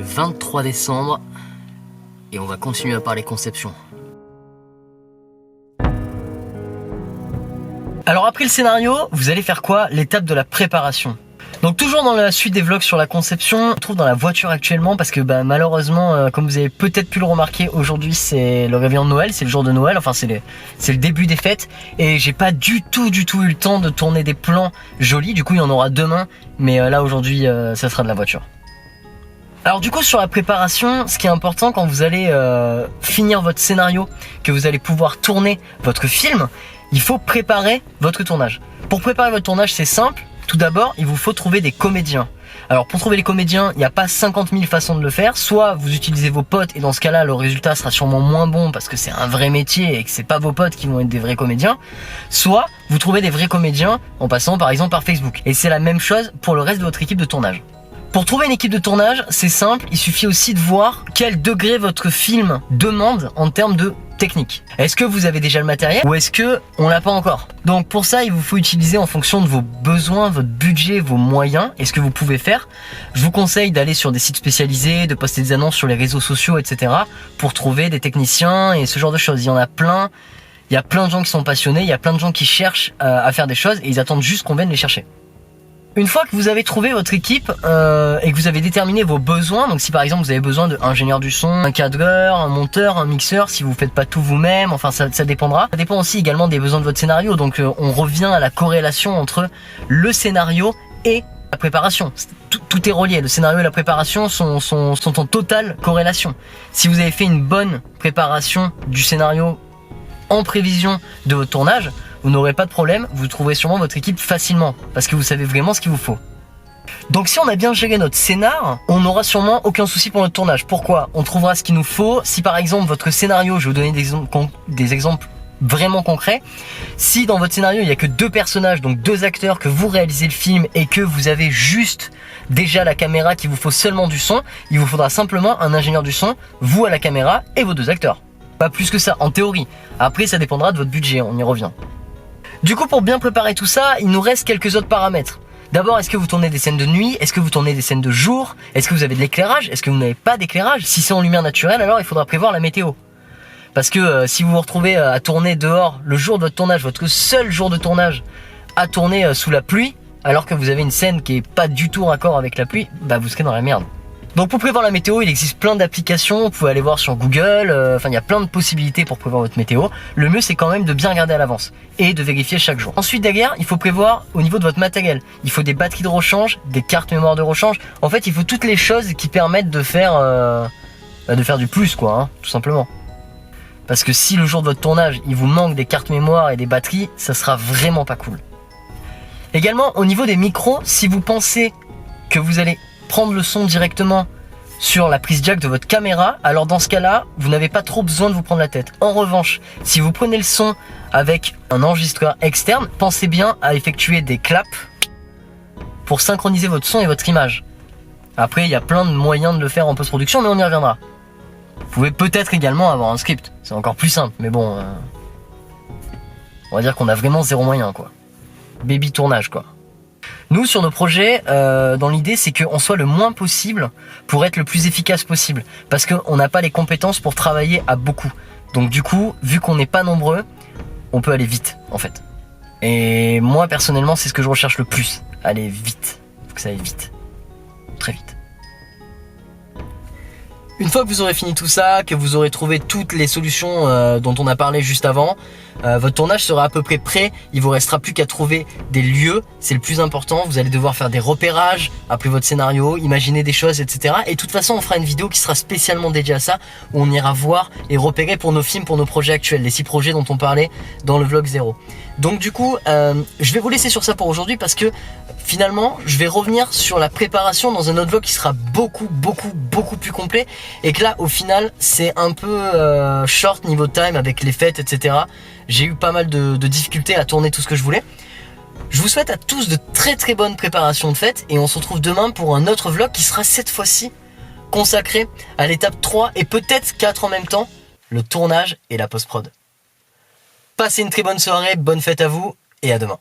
23 décembre et on va continuer à parler conception. Alors après le scénario, vous allez faire quoi? L'étape de la préparation. Donc toujours dans la suite des vlogs sur la conception, on se trouve dans la voiture actuellement parce que malheureusement, comme vous avez peut-être pu le remarquer, aujourd'hui c'est le réveillon de Noël, c'est le jour de Noël, enfin c'est le début des fêtes et j'ai pas du tout eu le temps de tourner des plans jolis, du coup il y en aura demain, mais là aujourd'hui ça sera de la voiture. Alors du coup sur la préparation, ce qui est important quand vous allez finir votre scénario, que vous allez pouvoir tourner votre film, il faut préparer votre tournage. Pour préparer votre tournage c'est simple. Tout d'abord, il vous faut trouver des comédiens. Alors pour trouver les comédiens, il n'y a pas 50 000 façons de le faire. Soit vous utilisez vos potes et dans ce cas-là, le résultat sera sûrement moins bon parce que c'est un vrai métier et que c'est pas vos potes qui vont être des vrais comédiens. Soit vous trouvez des vrais comédiens en passant par exemple par Facebook. Et c'est la même chose pour le reste de votre équipe de tournage. Pour trouver une équipe de tournage, c'est simple, il suffit aussi de voir quel degré votre film demande en termes de technique. Est-ce que vous avez déjà le matériel ou est-ce que on l'a pas encore? Donc pour ça, il vous faut utiliser en fonction de vos besoins, votre budget, vos moyens et ce que vous pouvez faire. Je vous conseille d'aller sur des sites spécialisés, de poster des annonces sur les réseaux sociaux, etc. pour trouver des techniciens et ce genre de choses. Il y en a plein. Il y a plein de gens qui sont passionnés, il y a plein de gens qui cherchent à faire des choses et ils attendent juste qu'on vienne les chercher. Une fois que vous avez trouvé votre équipe et que vous avez déterminé vos besoins, donc si par exemple vous avez besoin d'un ingénieur du son, un cadreur, un monteur, un mixeur, si vous faites pas tout vous-même, enfin ça dépendra. Ça dépend aussi également des besoins de votre scénario, donc on revient à la corrélation entre le scénario et la préparation. Tout est relié, le scénario et la préparation sont en totale corrélation. Si vous avez fait une bonne préparation du scénario en prévision de votre tournage, vous n'aurez pas de problème, vous trouverez sûrement votre équipe facilement, parce que vous savez vraiment ce qu'il vous faut. Donc si on a bien géré notre scénar, on n'aura sûrement aucun souci pour notre tournage. Pourquoi? On trouvera ce qu'il nous faut. Si par exemple votre scénario, je vais vous donner des exemples vraiment concrets, si dans votre scénario il n'y a que 2 personnages, donc 2 acteurs, que vous réalisez le film et que vous avez juste déjà la caméra, qu'il vous faut seulement du son, il vous faudra simplement un ingénieur du son, vous à la caméra et vos 2 acteurs. Pas plus que ça, en théorie. Après ça dépendra de votre budget, on y revient. Du coup, pour bien préparer tout ça, il nous reste quelques autres paramètres. D'abord, est-ce que vous tournez des scènes de nuit? Est-ce que vous tournez des scènes de jour? Est-ce que vous avez de l'éclairage? Est-ce que vous n'avez pas d'éclairage? Si c'est en lumière naturelle, alors il faudra prévoir la météo. Parce que si vous vous retrouvez à tourner dehors le jour de votre tournage, votre seul jour de tournage, à tourner sous la pluie, alors que vous avez une scène qui est pas du tout raccord avec la pluie, vous serez dans la merde. Donc pour prévoir la météo, il existe plein d'applications, vous pouvez aller voir sur Google, il y a plein de possibilités pour prévoir votre météo. Le mieux c'est quand même de bien regarder à l'avance et de vérifier chaque jour. Ensuite derrière, il faut prévoir au niveau de votre matériel. Il faut des batteries de rechange, des cartes mémoire de rechange. En fait, il faut toutes les choses qui permettent de faire du plus quoi, tout simplement. Parce que si le jour de votre tournage, il vous manque des cartes mémoire et des batteries, ça sera vraiment pas cool. Également, au niveau des micros, si vous pensez que vous allez prendre le son directement sur la prise jack de votre caméra, alors dans ce cas-là, vous n'avez pas trop besoin de vous prendre la tête. En revanche, si vous prenez le son avec un enregistreur externe, pensez bien à effectuer des claps pour synchroniser votre son et votre image. Après, il y a plein de moyens de le faire en post-production, mais on y reviendra. Vous pouvez peut-être également avoir un script, c'est encore plus simple, mais bon, on va dire qu'on a vraiment zéro moyen, quoi. Baby tournage, quoi. Nous, sur nos projets, dans l'idée, c'est qu'on soit le moins possible pour être le plus efficace possible. Parce qu'on n'a pas les compétences pour travailler à beaucoup. Donc du coup, vu qu'on n'est pas nombreux, on peut aller vite, en fait. Et moi, personnellement, c'est ce que je recherche le plus. Aller vite. Faut que ça aille vite. Très vite. Une fois que vous aurez fini tout ça, que vous aurez trouvé toutes les solutions dont on a parlé juste avant, votre tournage sera à peu près prêt. Il vous restera plus qu'à trouver des lieux, c'est le plus important. Vous allez devoir faire des repérages, appeler votre scénario, imaginer des choses, etc. Et de toute façon, on fera une vidéo qui sera spécialement dédiée à ça, où on ira voir et repérer pour nos films, pour nos projets actuels, les 6 projets dont on parlait dans le vlog 0. Donc du coup, je vais vous laisser sur ça pour aujourd'hui parce que finalement, je vais revenir sur la préparation dans un autre vlog qui sera beaucoup plus complet. Et que là, au final, c'est un peu short niveau time avec les fêtes, etc. J'ai eu pas mal de difficultés à tourner tout ce que je voulais. Je vous souhaite à tous de très bonnes préparations de fêtes et on se retrouve demain pour un autre vlog qui sera cette fois-ci consacré à l'étape 3 et peut-être 4 en même temps, le tournage et la post-prod. Passez une très bonne soirée, bonne fête à vous et à demain.